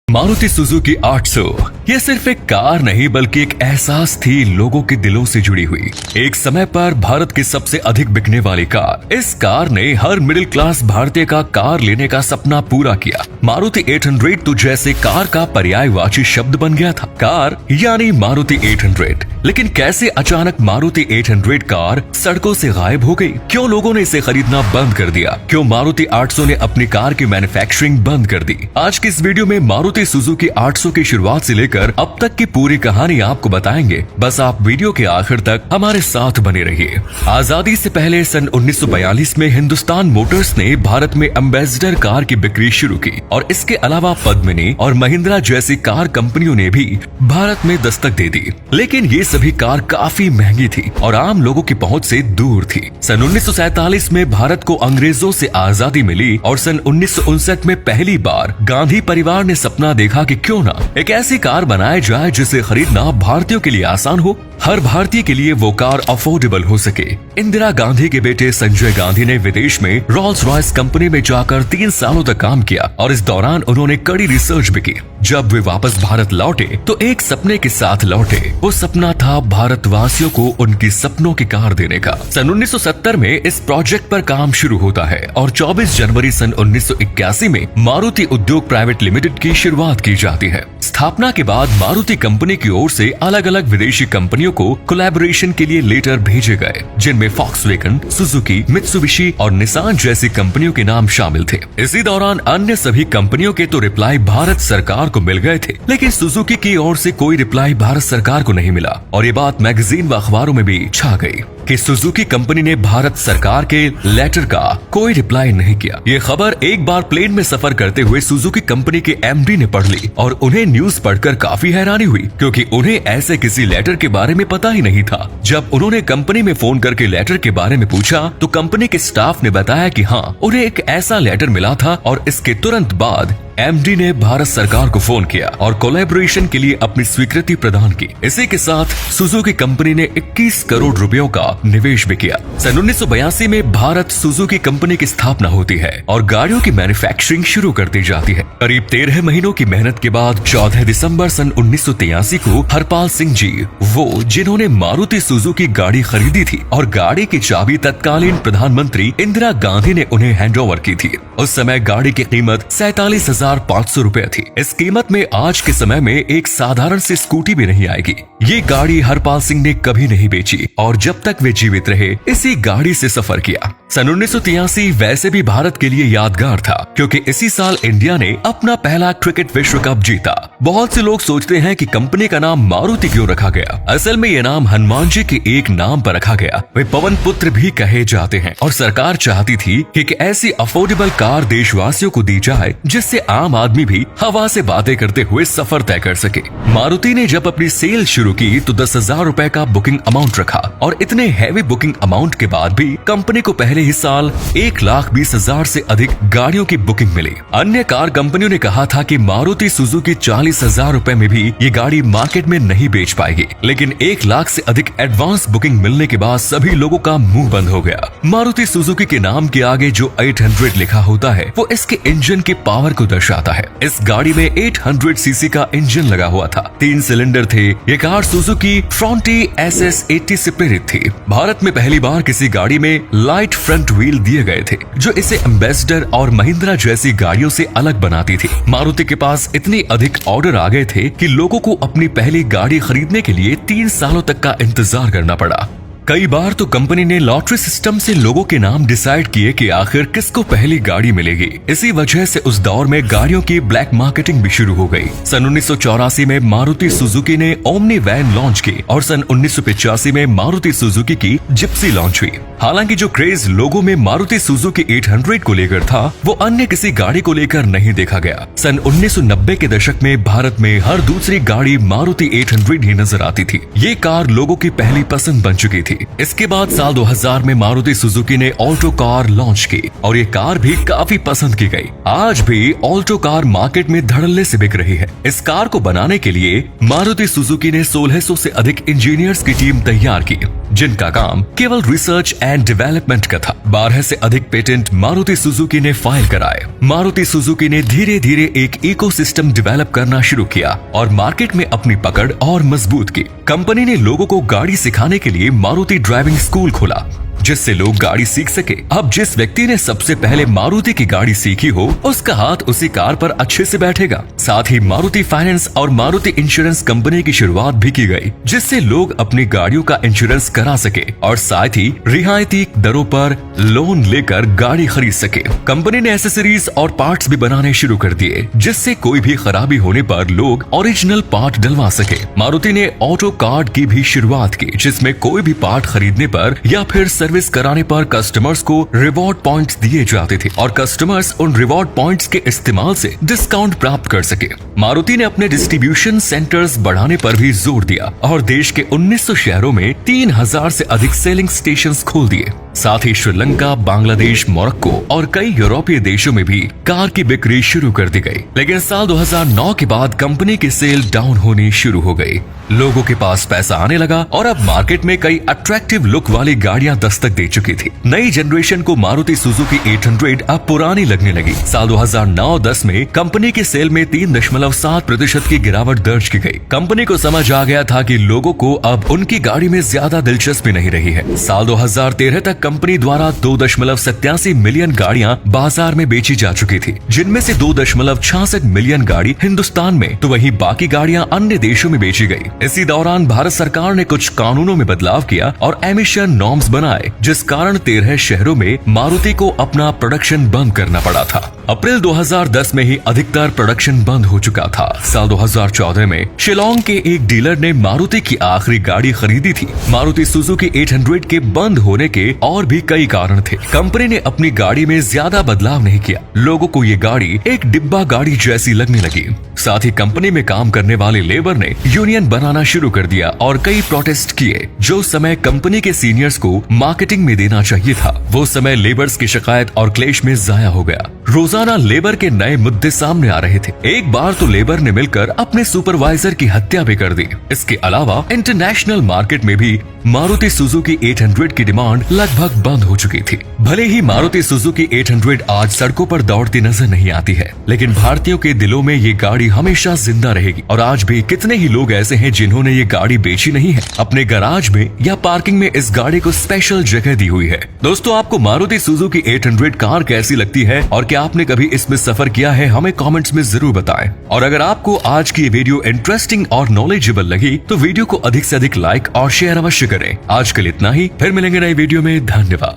Maruti Suzuki 800 ये सिर्फ एक कार नहीं बल्कि एक एहसास थी लोगों के दिलों से जुड़ी हुई। एक समय पर भारत की सबसे अधिक बिकने वाली कार। इस कार ने हर मिडिल क्लास भारतीय का कार लेने का सपना पूरा किया। मारुति 800 तो जैसे कार का पर्यायवाची शब्द बन गया था। कार यानी मारुति 800। लेकिन कैसे अचानक मारुति 800 कार सड़कों से गायब हो गई? क्यों लोगों ने इसे खरीदना बंद कर दिया? क्यों मारुति 800 ने अपनी कार की मैन्युफैक्चरिंग बंद कर दी? आज की इस वीडियो में मारुति सुजुकी 800 की शुरुआत से लेकर अब तक की पूरी कहानी आपको बताएंगे। बस आप वीडियो के आखिर तक हमारे साथ बने रहिए। आजादी से पहले सन 1942 में हिंदुस्तान मोटर्स ने भारत में एम्बेसडर कार की बिक्री शुरू की और इसके अलावा पद्मिनी और महिंद्रा जैसी कार कंपनियों ने भी भारत में दस्तक दे दी। लेकिन ये सभी कार काफी महंगी थी और आम लोगों की पहुंच से दूर थी। सन 1947 में भारत को अंग्रेजों से आजादी मिली और सन 1959 में पहली बार गांधी परिवार ने सपना देखा कि क्यों ना एक ऐसी कार बनाई जाए जिसे खरीदना भारतीयों के लिए आसान हो, हर भारतीय के लिए वो कार अफोर्डेबल हो सके। इंदिरा गांधी के बेटे संजय गांधी ने विदेश में रोल्स रॉयस कंपनी में जाकर 3 सालों तक काम किया और इस दौरान उन्होंने कड़ी रिसर्च भी की। जब वे वापस भारत लौटे तो एक सपने के साथ लौटे। वो सपना था भारतवासियों को उनकी सपनों की कार देने का। सन 1970 में इस प्रोजेक्ट पर काम शुरू होता है और 24 जनवरी सन 1981 में मारुति उद्योग प्राइवेट लिमिटेड की शुरुआत की जाती है। स्थापना के बाद मारुति कंपनी की ओर से अलग अलग विदेशी कंपनियों को कोलैबोरेशन के लिए लेटर भेजे गए, जिनमें फॉक्सवैगन, सुजुकी, मित्सुबिशी और निसान जैसी कंपनियों के नाम शामिल थे। इसी दौरान अन्य सभी कंपनियों के तो रिप्लाई भारत सरकार को मिल गए थे, लेकिन सुजुकी की ओर से कोई रिप्लाई भारत सरकार को नहीं मिला और ये बात मैगजीन व अखबारों में भी छा गई कि सुजुकी कंपनी ने भारत सरकार के लेटर का कोई रिप्लाई नहीं किया। ये खबर एक बार प्लेन में सफर करते हुए सुजुकी कंपनी के एमडी ने पढ़ ली और उन्हें न्यूज पढ़कर काफी हैरानी हुई, क्योंकि उन्हें ऐसे किसी लेटर के बारे में पता ही नहीं था। जब उन्होंने कंपनी में फोन करके लेटर के बारे में पूछा तो कंपनी के स्टाफ ने बताया कि हाँ, उन्हें एक ऐसा लेटर मिला था और इसके तुरंत बाद एमडी ने भारत सरकार को फोन किया और कोलैबोरेशन के लिए अपनी स्वीकृति प्रदान की। इसी के साथ सुजुकी कंपनी ने 21 करोड़ रुपयों का निवेश भी किया। सन 1982 में भारत सुजुकी कंपनी की स्थापना होती है और गाड़ियों की मैन्युफैक्चरिंग शुरू कर दी जाती है। करीब 13 महीनों की मेहनत के बाद 14 दिसंबर सन 1983 को हरपाल सिंह जी, वो जिन्होंने मारुति सुजुकी गाड़ी खरीदी थी और गाड़ी की चाबी तत्कालीन प्रधानमंत्री इंदिरा गांधी ने उन्हें हैंडओवर की थी। उस समय गाड़ी की कीमत 47,500 रुपए थी। इस कीमत में आज के समय में एक साधारण सी स्कूटी भी नहीं आएगी। ये गाड़ी हरपाल सिंह ने कभी नहीं बेची और जब तक वे जीवित रहे इसी गाड़ी से सफर किया। सन 1983 वैसे भी भारत के लिए यादगार था, क्योंकि इसी साल इंडिया ने अपना पहला क्रिकेट विश्व कप जीता। बहुत से लोग सोचते हैं कि कंपनी का नाम मारुति क्यों रखा गया। असल में ये नाम हनुमान जी के एक नाम पर रखा गया। वे पवन पुत्र भी कहे जाते हैं और सरकार चाहती थी कि एक ऐसी अफोर्डेबल कार देशवासियों को दी जाए जिससे आम आदमी भी हवा से बातें करते हुए सफर तय कर सके। मारुति ने जब अपनी सेल शुरू की तो 10,000 रुपए का बुकिंग अमाउंट रखा और इतने हैवी बुकिंग अमाउंट के बाद भी कंपनी को पहले ही साल 1,20,000 से अधिक गाड़ियों की बुकिंग मिली। अन्य कार कंपनियों ने कहा था कि मारुति सुजुकी 40,000 रुपए में भी ये गाड़ी मार्केट में नहीं बेच पाएगी, लेकिन 1 लाख से अधिक एडवांस बुकिंग मिलने के बाद सभी लोगों का मुंह बंद हो गया। मारुति सुजुकी के नाम के आगे जो 800 लिखा होता है वो इसके इंजन के पावर को दर्शाता है। इस गाड़ी में 800 सीसी का इंजन लगा हुआ था, 3 सिलेंडर थे। ये कार सुजुकी फ्रंटी SS80 से प्रेरित थी। भारत में पहली बार किसी गाड़ी में लाइट फ्रंट व्हील दिए गए थे, जो इसे एम्बेसडर और महिंद्रा जैसी गाड़ियों से अलग बनाती थी। मारुति के पास इतने अधिक ऑर्डर आ गए थे कि लोगों को अपनी पहली गाड़ी खरीदने के लिए 3 सालों तक का इंतजार करना पड़ा। कई बार तो कंपनी ने लॉटरी सिस्टम से लोगों के नाम डिसाइड किए कि आखिर किसको पहली गाड़ी मिलेगी। इसी वजह से उस दौर में गाड़ियों की ब्लैक मार्केटिंग भी शुरू हो गई। सन 1984 में मारुति सुजुकी ने ओमनी वैन लॉन्च की और सन 1985 में मारुति सुजुकी की जिप्सी लॉन्च हुई। हालांकि जो क्रेज लोगों में मारुति सुजुकी 800 को लेकर था वो अन्य किसी गाड़ी को लेकर नहीं देखा गया। सन 1990 के दशक में भारत में हर दूसरी गाड़ी मारुति 800 ही नजर आती थी। ये कार लोगों की पहली पसंद बन चुकी थी। इसके बाद साल 2000 में मारुति सुजुकी ने ऑल्टो कार लॉन्च की और ये कार भी काफी पसंद की गई। आज भी ऑल्टो कार मार्केट में धड़ल्ले से बिक रही है। इस कार को बनाने के लिए मारुति सुजुकी ने 1600 से अधिक इंजीनियर्स की टीम तैयार की, जिनका काम केवल रिसर्च एंड डेवलपमेंट का था। 12 से अधिक पेटेंट मारुति सुजुकी ने फाइल कराए। मारुति सुजुकी ने धीरे धीरे एक इकोसिस्टम डेवलप करना शुरू किया और मार्केट में अपनी पकड़ और मजबूत की। कंपनी ने लोगों को गाड़ी सिखाने के लिए मारुति ड्राइविंग स्कूल खोला, जिससे लोग गाड़ी सीख सके। अब जिस व्यक्ति ने सबसे पहले मारुति की गाड़ी सीखी हो, उसका हाथ उसी कार पर अच्छे से बैठेगा। साथ ही मारुति फाइनेंस और मारुति इंश्योरेंस कंपनी की शुरुआत भी की गई, जिससे लोग अपनी गाड़ियों का इंश्योरेंस करा सके और साथ ही रियायती दरों पर लोन लेकर गाड़ी खरीद सके। कंपनी ने एसेसरीज और पार्ट्स भी बनाने शुरू कर दिए, जिससे कोई भी खराबी होने पर लोग ओरिजिनल पार्ट डलवा सके। मारुति ने ऑटो कार्ड की भी शुरुआत की, जिसमें कोई भी पार्ट खरीदने पर या फिर सर्विस कराने पर कस्टमर्स को रिवॉर्ड पॉइंट्स दिए जाते थे और कस्टमर्स उन रिवॉर्ड पॉइंट्स के इस्तेमाल से डिस्काउंट प्राप्त कर सके। मारुति ने अपने डिस्ट्रीब्यूशन सेंटर्स बढ़ाने पर भी जोर दिया और देश के 1900 शहरों में 3000 से अधिक सेलिंग स्टेशंस खोल दिए। साथ ही श्रीलंका, बांग्लादेश, मोरक्को और कई यूरोपीय देशों में भी कार की बिक्री शुरू कर दी गई। लेकिन साल 2009 के बाद कंपनी की सेल डाउन होनी शुरू हो गई। लोगों के पास पैसा आने लगा और अब मार्केट में कई अट्रैक्टिव लुक वाली गाड़ियां दस्तक दे चुकी थी। नई जनरेशन को मारुति सुजुकी 800 अब पुरानी लगने लगी। साल 2009-10 में कंपनी की सेल में 3.7% की गिरावट दर्ज की गई। कंपनी को समझ आ गया था कि लोगों को अब उनकी गाड़ी में ज्यादा दिलचस्पी नहीं रही है। साल 2013 तक कंपनी द्वारा 2.87 मिलियन गाड़ियां बाजार में बेची जा चुकी थी, जिनमें से 2.66 मिलियन गाड़ी हिंदुस्तान में, तो वहीं बाकी गाड़ियां अन्य देशों में बेची गई। इसी दौरान भारत सरकार ने कुछ कानूनों में बदलाव किया और एमिशन नॉर्म्स बनाए, जिस कारण 13 शहरों में मारुति को अपना प्रोडक्शन बंद करना पड़ा था। अप्रैल 2010 में ही अधिकतर प्रोडक्शन बंद हो चुका था। साल 2014 में शिलोंग के एक डीलर ने मारुति की आखिरी गाड़ी खरीदी थी। मारुति सुजुकी 800 के बंद होने के और भी कई कारण थे। कंपनी ने अपनी गाड़ी में ज्यादा बदलाव नहीं किया। लोगों को ये गाड़ी एक डिब्बा गाड़ी जैसी लगने लगी। साथ ही कंपनी में काम करने वाले लेबर ने यूनियन बनाना शुरू कर दिया और कई प्रोटेस्ट किए। जो समय कंपनी के सीनियर्स को मार्केटिंग में देना चाहिए था, वो समय लेबर्स की शिकायत और क्लेश में जाया हो गया। रोजाना लेबर के नए मुद्दे सामने आ रहे थे। एक बार तो लेबर ने मिलकर अपने सुपरवाइजर की हत्या भी कर दी। इसके अलावा इंटरनेशनल मार्केट में भी मारुति सुजुकी 800 की डिमांड लगभग बंद हो चुकी थी। भले ही मारुति सुजुकी 800 आज सड़कों पर दौड़ती नजर नहीं आती है, लेकिन भारतीयों के दिलों में ये गाड़ी हमेशा जिंदा रहेगी। और आज भी कितने ही लोग ऐसे हैं जिन्होंने ये गाड़ी बेची नहीं है, अपने गैराज में या पार्किंग में इस गाड़ी को स्पेशल जगह दी हुई है। दोस्तों, आपको मारुति सुजुकी 800 कार कैसी लगती है और क्या आपने कभी इसमें सफर किया है? हमें कमेंट्स में जरूर बताएं। और अगर आपको आज की ये वीडियो इंटरेस्टिंग और नॉलेजेबल लगी तो वीडियो को अधिक से अधिक लाइक और शेयर अवश्य करें। आज के लिए इतना ही, फिर मिलेंगे नई वीडियो में। धन्यवाद।